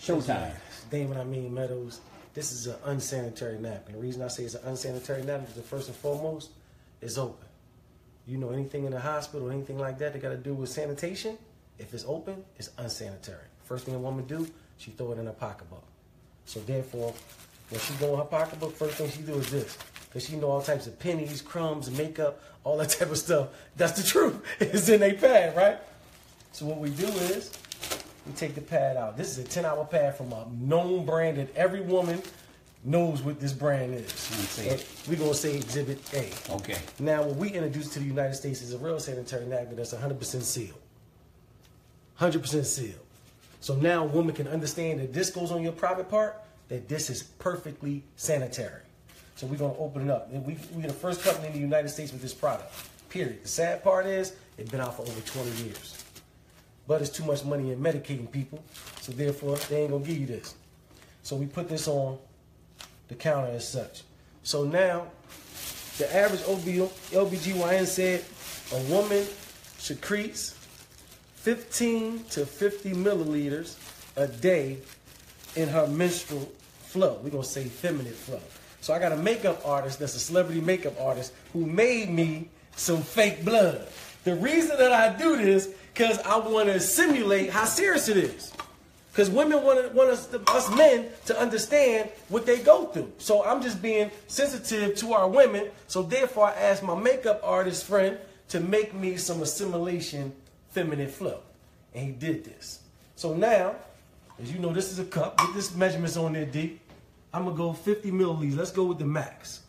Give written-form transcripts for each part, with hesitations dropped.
Showtime. Damon, I mean Meadows. This is an unsanitary napkin. The reason I say it's an unsanitary napkin is first and foremost, it's open. You know, anything in the hospital, anything like that got to do with sanitation, if it's open, it's unsanitary. First thing a woman do, she throw it in her pocketbook. So therefore, when she go in her pocketbook, first thing she do is this. Because she know all types of pennies, crumbs, makeup, all that type of stuff. That's the truth. It's in a pad, right? So what we do is, we take the pad out. This is a 10-hour pad from a known brand that every woman knows what this brand is. We're going to say Exhibit A. Okay. Now, what we introduced to the United States is a real sanitary napkin that's 100% sealed. 100% sealed. So now a woman can understand that this goes on your private part, that this is perfectly sanitary. So we're going to open it up. And we're the first company in the United States with this product, period. The sad part is, it's been out for over 20 years. But it's too much money in medicating people, so therefore, they ain't going to give you this. So we put this on the counter as such. So now, the average OBGYN said a woman secretes 15 to 50 milliliters a day in her menstrual flow. We're going to say feminine flow. So I got a makeup artist that's a celebrity makeup artist who made me some fake blood. The reason that I do this, because I want to simulate how serious it is. Because women want us men to understand what they go through. So I'm just being sensitive to our women. So therefore, I asked my makeup artist friend to make me some assimilation feminine flow. And he did this. So now, as you know, this is a cup. Get this measurements on there, D. I'm going to go 50 milliliters. Let's go with the max.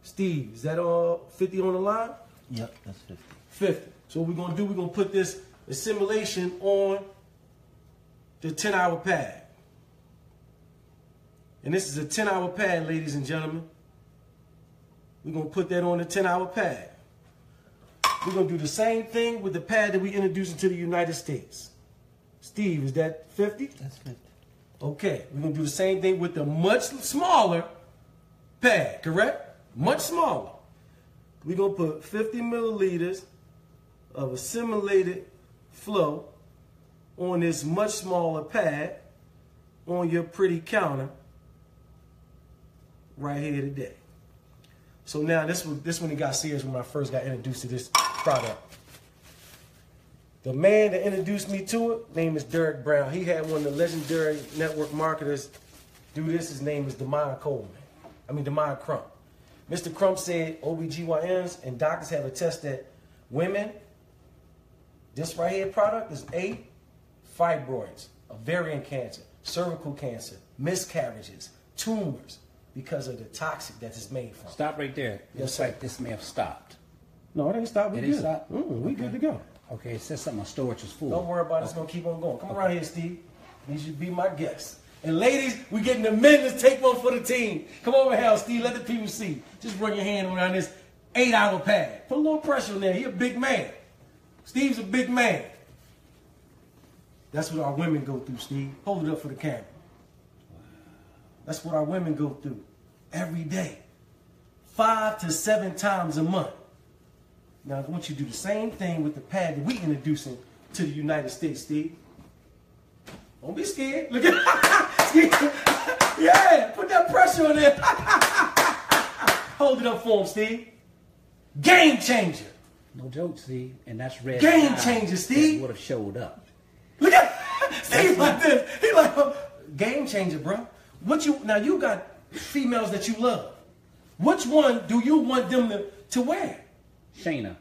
Steve, is that all 50 on the line? Yep, that's 50. 50. So what we're going to do, we're going to put this assimilation on the 10-hour pad. And this is a 10-hour pad, ladies and gentlemen. We're going to put that on the 10-hour pad. We're going to do the same thing with the pad that we introduced into the United States. Steve, is that 50? That's 50. Okay, we're going to do the same thing with the much smaller pad, correct? Much smaller. We're going to put 50 milliliters of assimilated flow on this much smaller pad on your pretty counter right here today. So now this one it got serious when I first got introduced to this product. The man that introduced me to it, name is Derek Brown. He had one of the legendary network marketers do this. His name is Demond Crump. Mr. Crump said OBGYNs and doctors have attested that women, this right here product is fibroids, ovarian cancer, cervical cancer, miscarriages, tumors, because of the toxic that it's made from. Stop right there. It looks like this may have stopped. No, it ain't stopped. We good. Stop? We good to go. Okay, it says something on storage is full. Don't worry about it. It's going to keep on going. Come around here, Steve. You should be my guest. And ladies, we getting the men to take one for the team. Come over here, Steve. Let the people see. Just bring your hand around this 8-hour pad. Put a little pressure on there. He a big man. Steve's a big man. That's what our women go through, Steve. Hold it up for the camera. That's what our women go through every day. 5 to 7 times a month. Now, I want you to do the same thing with the pad that we introducing to the United States, Steve. Don't be scared. Look at yeah, put that pressure on there. Hold it up for him, Steve. Game changer. No joke, Steve. And that's red. Game changer, Steve. Would have showed up. Look at Steve like this. He like, game changer, bro. Now you got females that you love. Which one do you want them to wear? Shayna.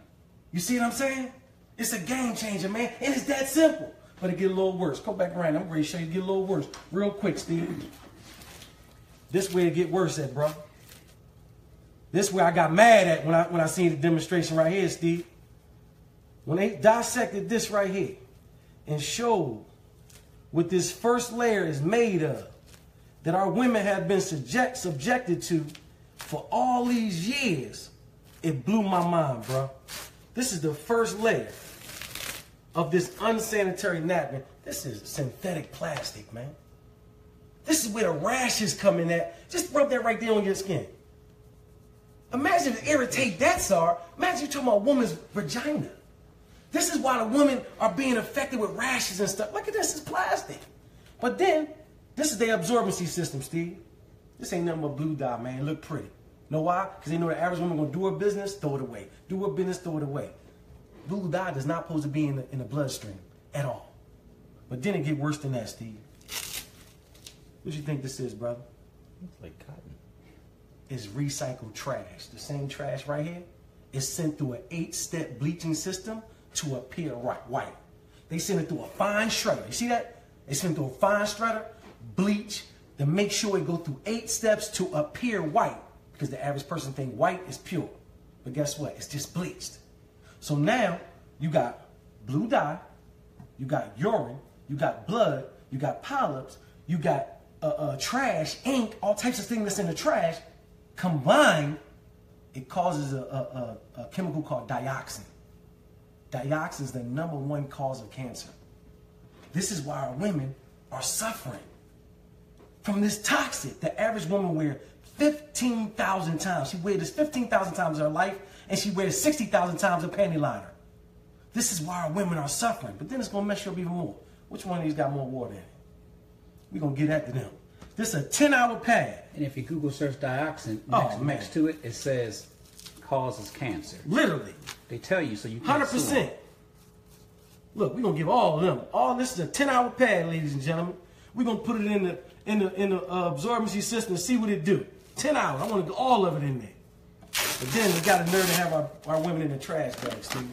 You see what I'm saying? It's a game changer, man. And it's that simple. But it get a little worse. Come back around. I'm ready to show you it get a little worse. Real quick, Steve. This way it get worse at, bro. This way I got mad at when I seen the demonstration right here, Steve. When they dissected this right here and showed what this first layer is made of, that our women have been subjected to for all these years, it blew my mind, bro. This is the first layer of this unsanitary napkin. This is synthetic plastic, man. This is where the rashes come in at. Just rub that right there on your skin. Imagine to irritate that, sir. Imagine you're talking about a woman's vagina. This is why the women are being affected with rashes and stuff. Look at this, it's plastic. But then, this is their absorbency system, Steve. This ain't nothing but blue dye, man. It look pretty. Know why? Because they know the average woman gonna do her business, throw it away. Do her business, throw it away. Blue dye does not supposed to be in the bloodstream at all. But then it get worse than that, Steve. What do you think this is, brother? It's like cotton. It's recycled trash. The same trash right here is sent through an 8-step bleaching system to appear white. They send it through a fine shredder. You see that? They send it through a fine shredder, bleach, to make sure it go through 8 steps to appear white. Because the average person think white is pure. But guess what? It's just bleached. So now you got blue dye, you got urine, you got blood, you got polyps, you got trash, ink, all types of things that's in the trash. Combined, it causes a chemical called dioxin. Dioxin is the #1 cause of cancer. This is why our women are suffering from this toxic. The average woman wears 15,000 times. She wears this 15,000 times in her life, and she wears 60,000 times a panty liner. This is why our women are suffering. But then it's going to mess you up even more. Which one of these got more water in it? We're going to get after them. This is a 10-hour pad. And if you Google search dioxin, next to it, it says causes cancer. Literally. They tell you so you can't 100%. Look, we're going to give all of them. All this is a 10-hour pad, ladies and gentlemen. We're going to put it in the absorbency system and see what it do. 10 hours. I want to do all of it in there. But then we got a nerve to have our women in the trash bags, Steve.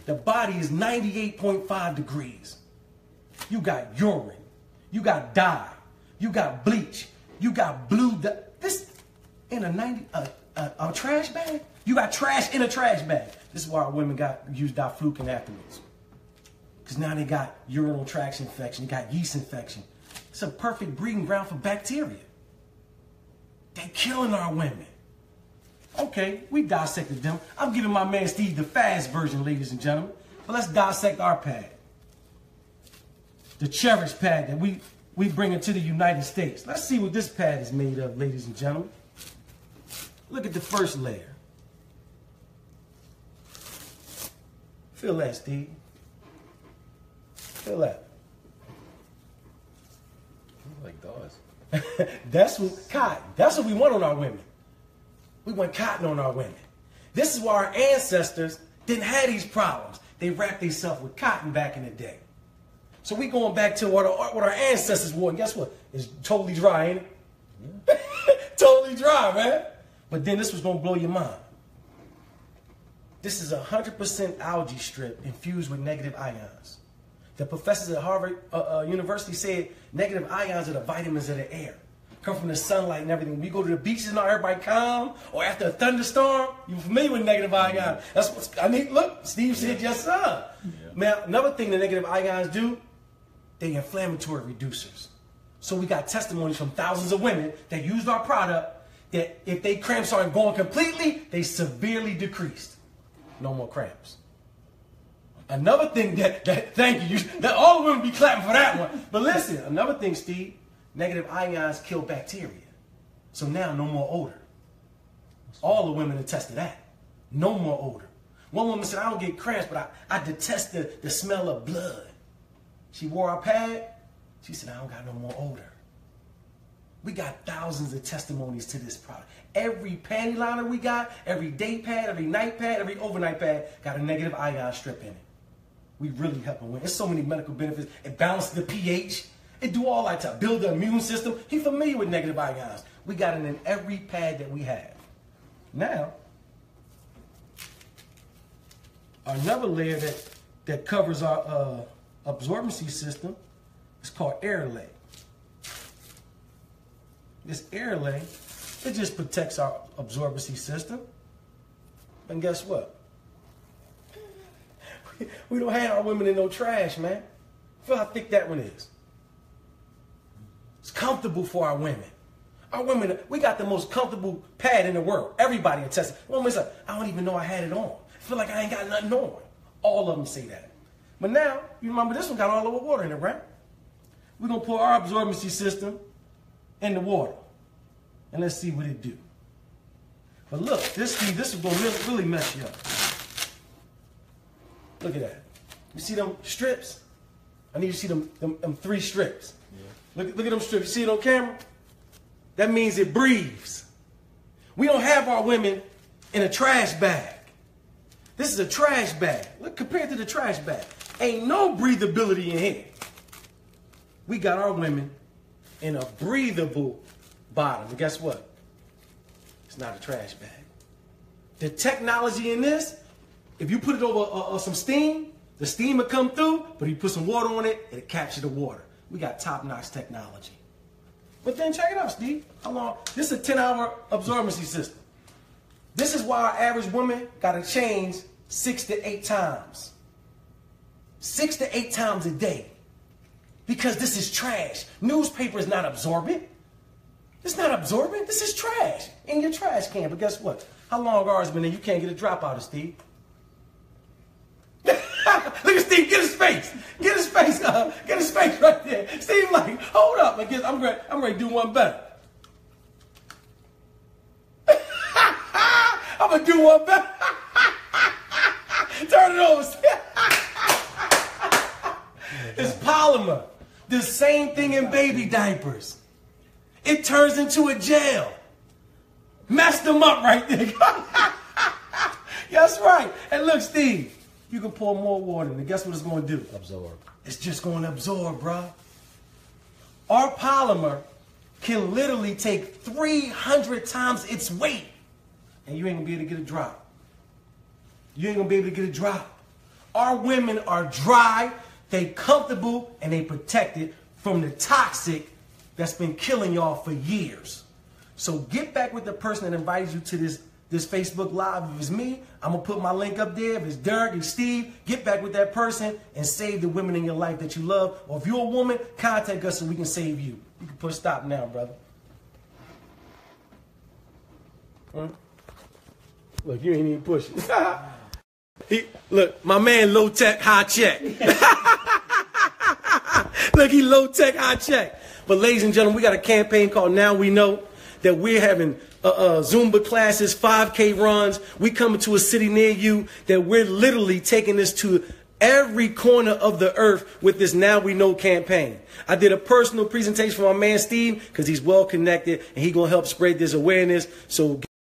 The body is 98.5 degrees. You got urine. You got dye. You got bleach. You got blue dye. This in a trash bag? You got trash in a trash bag. This is why our women got used diflucan afterwards. Because now they got urinary tract infection. They got yeast infection. It's a perfect breeding ground for bacteria. They're killing our women. Okay, we dissected them. I'm giving my man Steve the fast version, ladies and gentlemen. But let's dissect our pad. The Cherish pad that we bring into the United States. Let's see what this pad is made of, ladies and gentlemen. Look at the first layer. Feel that, Steve. Feel that. Like gauze. That's what cotton. That's what we want on our women. We want cotton on our women. This is why our ancestors didn't have these problems. They wrapped themselves with cotton back in the day. So we going back to what our ancestors wore. And guess what? It's totally dry, ain't it? Yeah. Totally dry, man. But then this was going to blow your mind. This is 100% algae strip infused with negative ions. The professors at Harvard University said negative ions are the vitamins of the air. Come from the sunlight and everything. We go to the beaches and everybody calm, or after a thunderstorm, you're familiar with negative ions. That's what I mean. Look, Steve said yes, sir. Yeah. Now, another thing the negative ions do, they're inflammatory reducers. So we got testimonies from thousands of women that used our product that if they cramps aren't going completely, they severely decreased. No more cramps. Another thing thank you, that all the women be clapping for that one. But listen, another thing, Steve, negative ions kill bacteria. So now no more odor. All the women attest to that. No more odor. One woman said, I don't get cramps, but I detest the smell of blood. She wore our pad. She said, I don't got no more odor. We got thousands of testimonies to this product. Every panty liner we got, every day pad, every night pad, every overnight pad got a negative ion strip in it. We really helping women. There's so many medical benefits. It balances the pH. It do all that to build the immune system. He's familiar with negative ions. We got it in every pad that we have. Now, another layer that covers our absorbency system is called air lay. This air lay, it just protects our absorbency system. And guess what? We don't have our women in no trash, man. Feel how thick that one is. It's comfortable for our women. Our women, we got the most comfortable pad in the world. Everybody attests. Women's like, I don't even know I had it on. I feel like I ain't got nothing on. All of them say that. But now, you remember this one got all of the water in it, right? We're going to pour our absorbency system in the water. And let's see what it do. But look, this is going to really mess you up. Look at that. You see them strips? I need you to see them 3 strips. Yeah. Look at them strips. You see it on camera? That means it breathes. We don't have our women in a trash bag. This is a trash bag. Look, compared to the trash bag, ain't no breathability in here. We got our women in a breathable bottom. And guess what? It's not a trash bag. The technology in this, if you put it over some steam, the steam will come through, but if you put some water on it, it'll capture the water. We got top-notch technology. But then check it out, Steve. How long? This is a 10-hour absorbency system. This is why our average woman got to change 6 to 8 times. 6 to 8 times a day. Because this is trash. Newspaper is not absorbent. It's not absorbent. This is trash in your trash can. But guess what? How long ours been there? You can't get a drop out of Steve. Look at Steve. Get his face. Get his face. Get his face right there. Steve like, hold up. I'm ready to do one better. I'm going to do one better. Turn it over. It's polymer. The same thing in baby diapers. It turns into a gel. Messed them up right there. That's right. And look, Steve, you can pour more water in it. Guess what it's going to do? Absorb. It's just going to absorb, bro. Our polymer can literally take 300 times its weight. And you ain't going to be able to get a drop. You ain't going to be able to get a drop. Our women are dry, they comfortable, and they protected from the toxic that's been killing y'all for years. So get back with the person that invited you to this Facebook Live. If it's me, I'm going to put my link up there. If it's Derek and Steve, get back with that person and save the women in your life that you love. Or if you're a woman, contact us so we can save you. You can push stop now, brother. Huh? Look, you ain't even pushing. Look, my man low tech, high check. Look, he low tech, high check. But ladies and gentlemen, we got a campaign called Now We Know, that we're having Zumba classes, 5K runs. We coming to a city near you, that we're literally taking this to every corner of the earth with this Now We Know campaign. I did a personal presentation for my man Steve because he's well connected and he's going to help spread this awareness. So